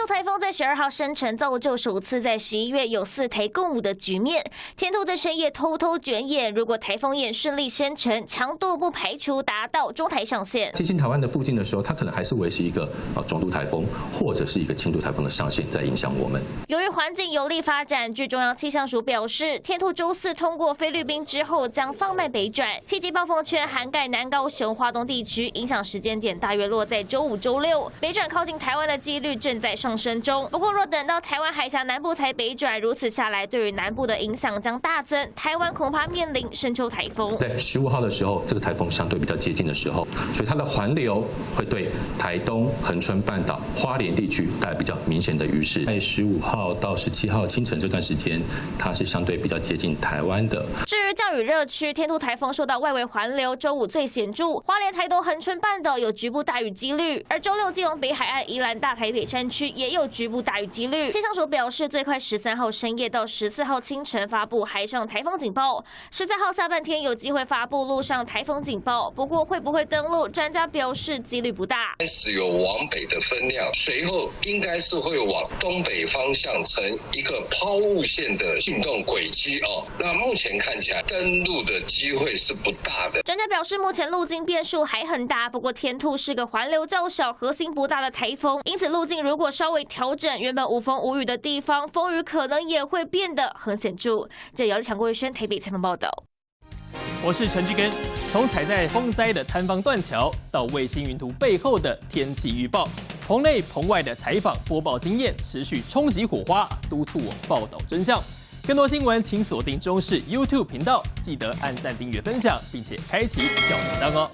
兔台风在12号生成，造就首次在11月有4台共舞的局面。天兔在深夜偷偷卷眼，如果台风眼顺利生成，强度不排除达到中台上限。接近台湾的附近的时候，它可能还是维持一个中度台风或者是一个轻度台风的上限，在影响我们。由于环境有利发展，据中央气象署表示，天兔周4通过菲律宾之后将放慢北转，7级暴风圈涵盖南高雄、花东地区，影响时间点大约落在周5、周6，北转靠近台湾的几率正在上升中。不过，若等到台湾海峡南部才北转，如此下来，对于南部的影响将大增，台湾恐怕面临深秋台风。在15号的时候，这个台风相对比较接近的时候，所以它的环流会对台东、恒春半岛、花莲地区带来比较明显的雨势。在15号到17号清晨这段时间，它是相对比较接近台湾的。至于降雨热区，天兔台风受到外围环流，周5最显著，花莲、台东、恒春半岛有局部大雨几率，而周6基隆北海岸、宜兰、大台北山区也有局部大雨几率。气象署表示，最快13号深夜到14号清晨发布海上台风警报，13号下半天有机会发布陆上台风警报，不过会不会登陆，专家表示几率不大。开始有往北的分量，随后应该是会往东北方向成一个抛物线的运动轨迹那目前看起来登陆的机会是不大的。专家表示，目前路径变数还很大，不过天兔是个环流较小、核心不大的台风，因此路径如果稍微调整，原本无风无雨的地方，风雨可能也会变得很显著。记者姚立强、郭玉轩台北采访报道。我是陈志根。从踩在风灾的坍方断桥，到卫星云图背后的天气预报，棚内棚外的采访播报经验持续冲击火花，督促我报道真相。更多新闻请锁定中视 YouTube 频道，记得按赞、订阅、分享，并且开启小铃铛哦。